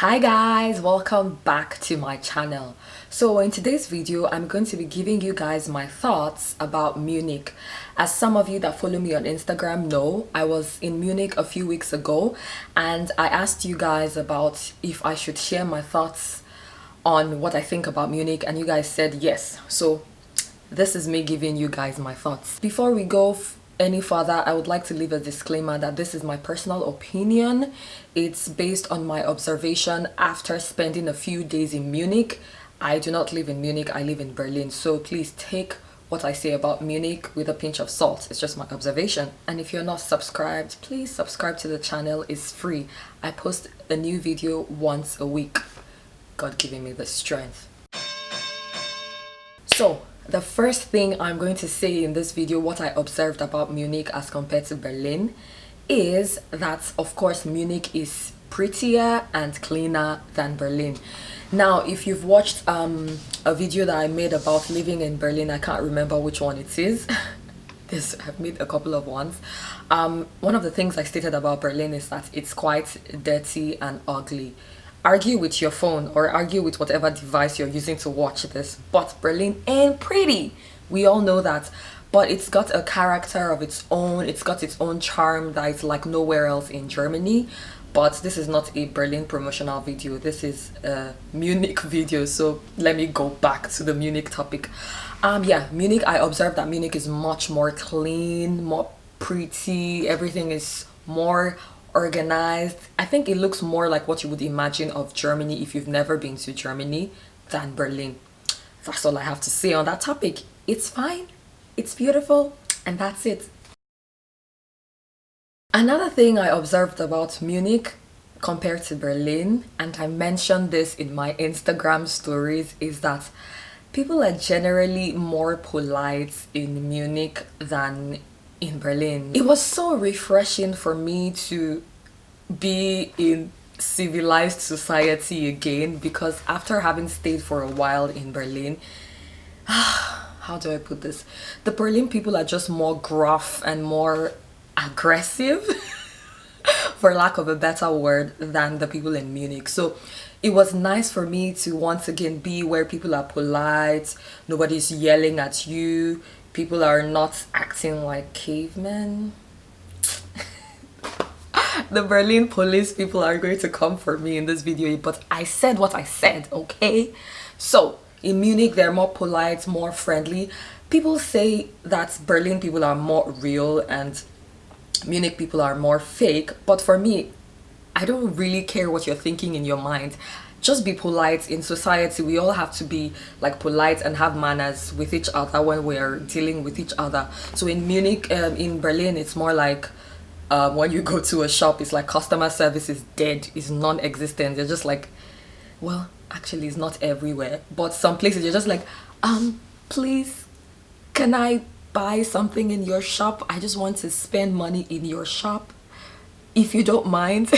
Hi guys, welcome back to my channel. So in today's video I'm going to be giving you guys my thoughts about Munich. As some of you that follow me on Instagram know, I was in Munich a few weeks ago and I asked you guys about if I should share my thoughts on what I think about Munich, and you guys said yes. So this is me giving you guys my thoughts. Before we go any further, I would like to leave a disclaimer that this is my personal opinion. It's based on my observation after spending a few days in Munich. I do not live in Munich, I live in Berlin, so please take what I say about Munich with a pinch of salt. It's just my observation. And if you're not subscribed, please subscribe to the channel. It's free. I post a new video once a week. God giving me the strength. So the first thing I'm going to say in this video, what I observed about Munich as compared to Berlin, is that of course Munich is prettier and cleaner than Berlin. Now if you've watched a video that I made about living in Berlin, I can't remember which one it is. I've made a couple of ones. One of the things I stated about Berlin is that it's quite dirty and ugly. Argue with your phone or argue with whatever device you're using to watch this, but Berlin ain't pretty. We all know that, but it's got a character of its own. It's got its own charm that is like nowhere else in Germany. But this is not a Berlin promotional video, this is a Munich video, so let me go back to the Munich topic. Yeah, Munich, I observed that Munich is much more clean, more pretty, everything is more organized. I think it looks more like what you would imagine of Germany if you've never been to Germany than Berlin. That's all I have to say on that topic. It's fine, it's beautiful, and that's it. Another thing I observed about Munich compared to Berlin, and I mentioned this in my Instagram stories, is that people are generally more polite in Munich than in Berlin. It was so refreshing for me to be in civilized society again, because after having stayed for a while in Berlin, how do I put this? The Berlin people are just more gruff and more aggressive for lack of a better word than the people in Munich. So it was nice for me to once again be where people are polite, nobody's yelling at you, people are not acting like cavemen. The Berlin police people are going to come for me in this video, but I said what I said, okay? So in Munich they're more polite, more friendly. People say that Berlin people are more real and Munich people are more fake, but for me, I don't really care what you're thinking in your mind. Just be polite. In society we all have to be like polite and have manners with each other when we're dealing with each other. So in Munich, in Berlin, it's more like when you go to a shop, it's like customer service is dead, is non-existent. You're just like, well, actually it's not everywhere, but some places you're just like, please, can I buy something in your shop? I just want to spend money in your shop, if you don't mind.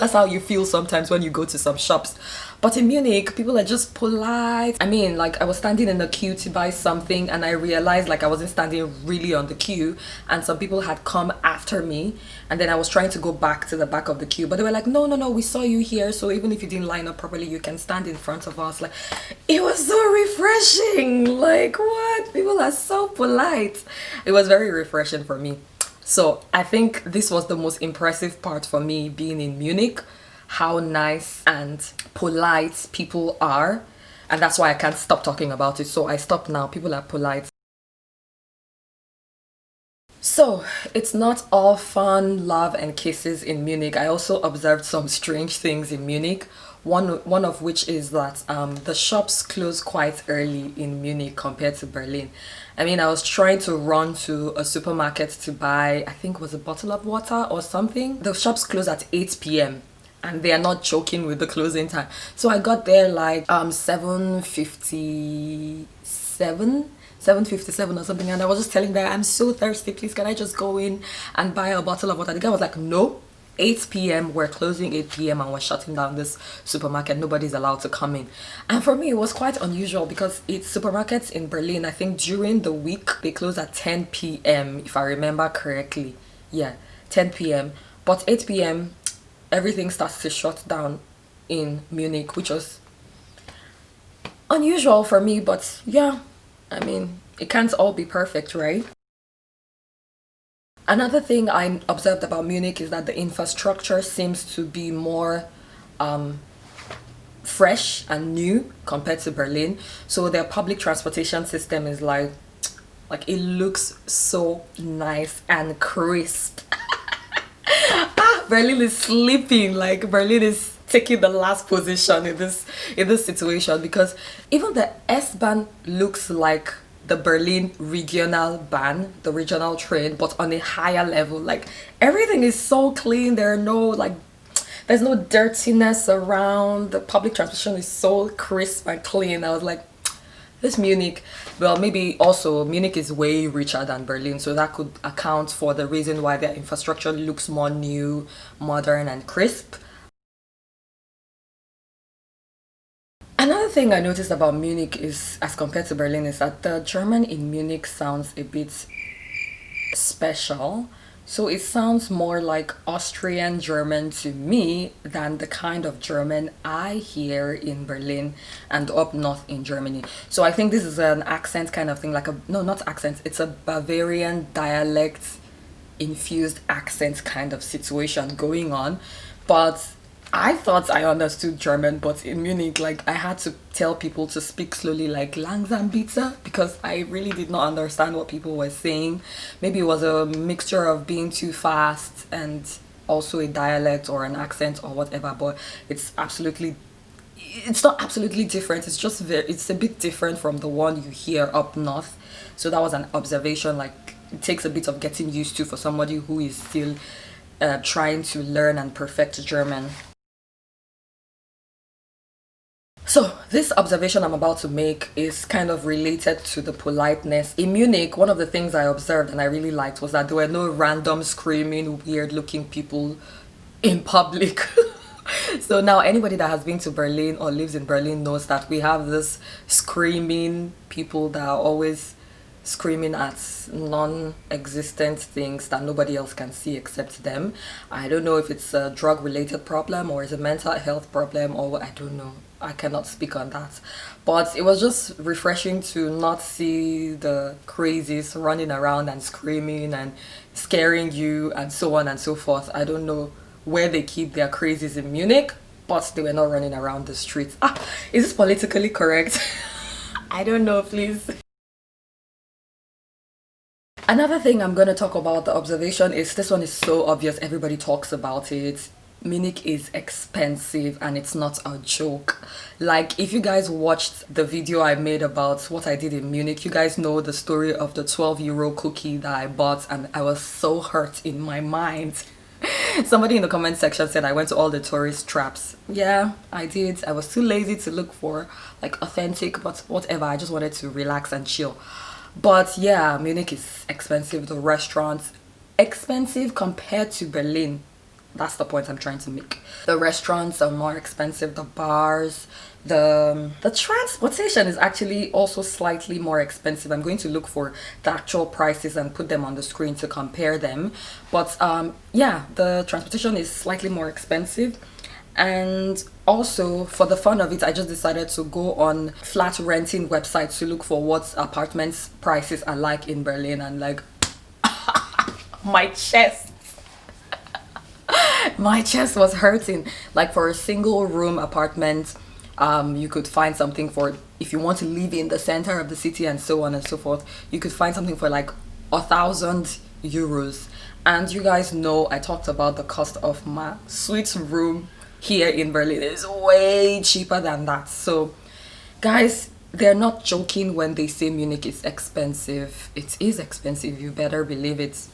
That's how you feel sometimes when you go to some shops. But in Munich, people are just polite. I mean, like I was standing in the queue to buy something and I realized like I wasn't standing really on the queue and some people had come after me, and then I was trying to go back to the back of the queue, but they were like, no, we saw you here, so even if you didn't line up properly you can stand in front of us. Like, it was so refreshing. Like, what? People are so polite. It was very refreshing for me. So I think this was the most impressive part for me being in Munich, how nice and polite people are, and that's why I can't stop talking about it. So I stopped now. People are polite. So it's not all fun, love and kisses in Munich. I also observed some strange things in Munich. One of which is that the shops close quite early in Munich compared to Berlin. I mean, I was trying to run to a supermarket to buy, I think it was a bottle of water or something. The shops close at 8 p.m. and they are not joking with the closing time. So I got there like 7:57 or something, and I was just telling them, I'm so thirsty, please can I just go in and buy a bottle of water? The guy was like, no, 8 p.m. we're closing 8 p.m. and we're shutting down this supermarket, nobody's allowed to come in. And for me it was quite unusual because it's supermarkets in Berlin, I think during the week they close at 10 p.m. if I remember correctly. Yeah, 10 p.m. but 8 p.m. everything starts to shut down. in Munich, which was unusual for me, but yeah, I mean, it can't all be perfect, right? Another thing I observed about Munich is that the infrastructure seems to be more fresh and new compared to Berlin. So their public transportation system is like it looks so nice and crisp. Berlin is sleeping, like Berlin is taking the last position in this situation, because even the S-Bahn looks like the Berlin regional ban, the regional train, but on a higher level. Like everything is so clean. There are no like there's no dirtiness around. The public transportation is so crisp and clean. I was like, this Munich, well, maybe also Munich is way richer than Berlin, so that could account for the reason why their infrastructure looks more new, modern, and crisp. Another thing I noticed about Munich is, as compared to Berlin, is that the German in Munich sounds a bit special. So it sounds more like Austrian German to me than the kind of German I hear in Berlin and up north in Germany. So I think this is an accent kind of thing, like a, no, not accent, it's a Bavarian dialect infused accent kind of situation going on. But I thought I understood German, but in Munich, like I had to tell people to speak slowly, like langsam bitte, because I really did not understand what people were saying. Maybe it was a mixture of being too fast and also a dialect or an accent or whatever, but it's not absolutely different. It's just it's a bit different from the one you hear up north. So that was an observation. Like it takes a bit of getting used to for somebody who is still trying to learn and perfect German. So this observation I'm about to make is kind of related to the politeness. In Munich, one of the things I observed and I really liked was that there were no random screaming, weird looking people in public. So now anybody that has been to Berlin or lives in Berlin knows that we have this screaming people that are always screaming at non-existent things that nobody else can see except them. I don't know if it's a drug related problem or it's a mental health problem, or what, I don't know. I cannot speak on that, but it was just refreshing to not see the crazies running around and screaming and scaring you and so on and so forth. I don't know where they keep their crazies in Munich, but they were not running around the streets. Is this politically correct? I don't know, please. Another thing I'm going to talk about, the observation, is this one is so obvious, everybody talks about it. Munich is expensive and it's not a joke. Like if you guys watched the video I made about what I did in Munich, you guys know the story of the 12 € cookie that I bought, and I was so hurt in my mind. Somebody in the comment section said I went to all the tourist traps. Yeah, I did. I was too lazy to look for like authentic, but whatever, I just wanted to relax and chill. But yeah, Munich is expensive. The restaurants expensive compared to Berlin. That's the point I'm trying to make. The restaurants are more expensive, the bars, the transportation is actually also slightly more expensive. I'm going to look for the actual prices and put them on the screen to compare them. But yeah, the transportation is slightly more expensive. And also, for the fun of it, I just decided to go on flat renting websites to look for what apartments prices are like in Berlin, and like my chest was hurting. Like for a single room apartment, you could find something for, if you want to live in the center of the city and so on and so forth, you could find something for like 1,000 euros. And you guys know I talked about the cost of my suite room here in Berlin is way cheaper than that. So guys, they're not joking when they say Munich is expensive. It is expensive, you better believe it.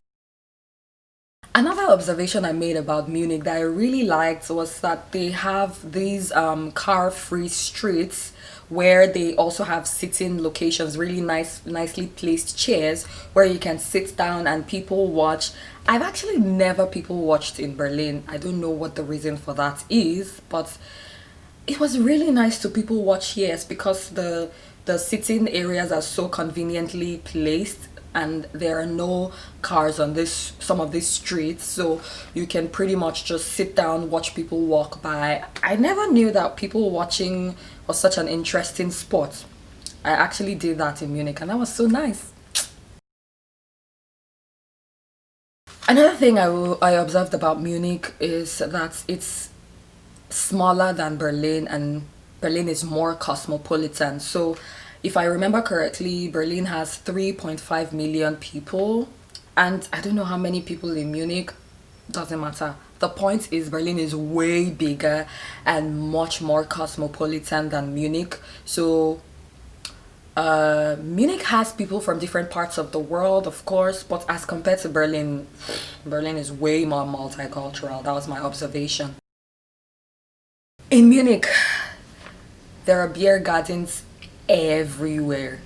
Another observation I made about Munich that I really liked was that they have these car-free streets where they also have sitting locations, really nicely placed chairs where you can sit down and people watch. I've actually never people watched in Berlin. I don't know what the reason for that is, but it was really nice to people watch here because the sitting areas are so conveniently placed. and there are no cars on this some of these streets, so you can pretty much just sit down, watch people walk by. I never knew that people watching was such an interesting sport. I actually did that in Munich, and that was so nice. Another thing I observed about Munich is that it's smaller than Berlin, and Berlin is more cosmopolitan. So if I remember correctly, Berlin has 3.5 million people, and I don't know how many people in Munich. Doesn't matter. The point is Berlin is way bigger and much more cosmopolitan than Munich. So Munich has people from different parts of the world, of course, but as compared to Berlin, Berlin is way more multicultural. That was my observation. In Munich, there are beer gardens everywhere.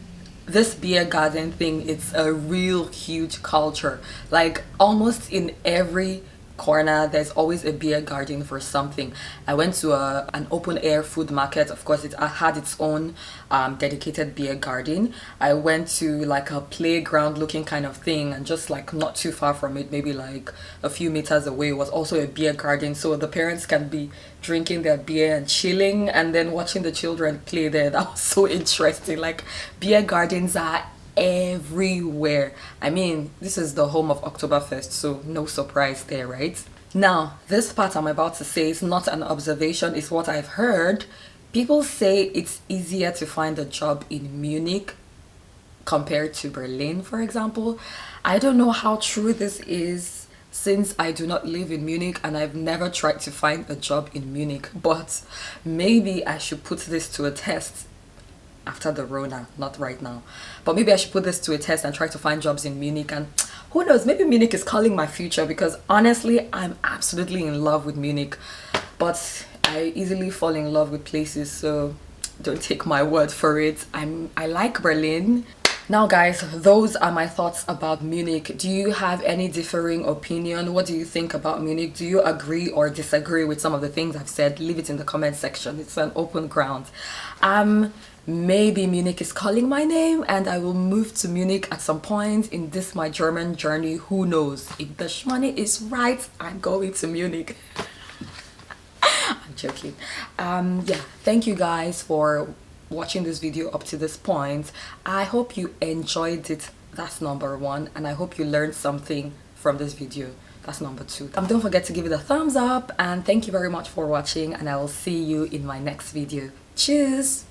This beer garden thing, it's a real huge culture. Like almost in every corner there's always a beer garden for something. I went to an open air food market. Of course, it had its own dedicated beer garden. I went to like a playground looking kind of thing, and just like not too far from it, maybe like a few meters away, was also a beer garden, so the parents can be drinking their beer and chilling and then watching the children play there. That was so interesting. Like beer gardens are everywhere. I mean, this is the home of Oktoberfest, so no surprise there, right? Now, this part I'm about to say is not an observation, it's what I've heard. People say it's easier to find a job in Munich compared to Berlin, for example. I don't know how true this is, since I do not live in Munich and I've never tried to find a job in Munich, but maybe I should put this to a test after the Rona, not right now, but maybe I should put this to a test and try to find jobs in Munich, and who knows, maybe Munich is calling my future, because honestly I'm absolutely in love with Munich, but I easily fall in love with places, so don't take my word for it. I like Berlin. Now guys, those are my thoughts about Munich. Do you have any differing opinion? What do you think about Munich? Do you agree or disagree with some of the things I've said? Leave it in the comment section. It's an open ground. Maybe Munich is calling my name and I will move to Munich at some point in this my German journey. Who knows? If the money is right, I'm going to Munich. I'm joking. Yeah, thank you guys for watching this video up to this point. I hope you enjoyed it. That's number one, and I hope you learned something from this video. That's number two. Don't forget to give it a thumbs up, and thank you very much for watching, and I will see you in my next video. Cheers.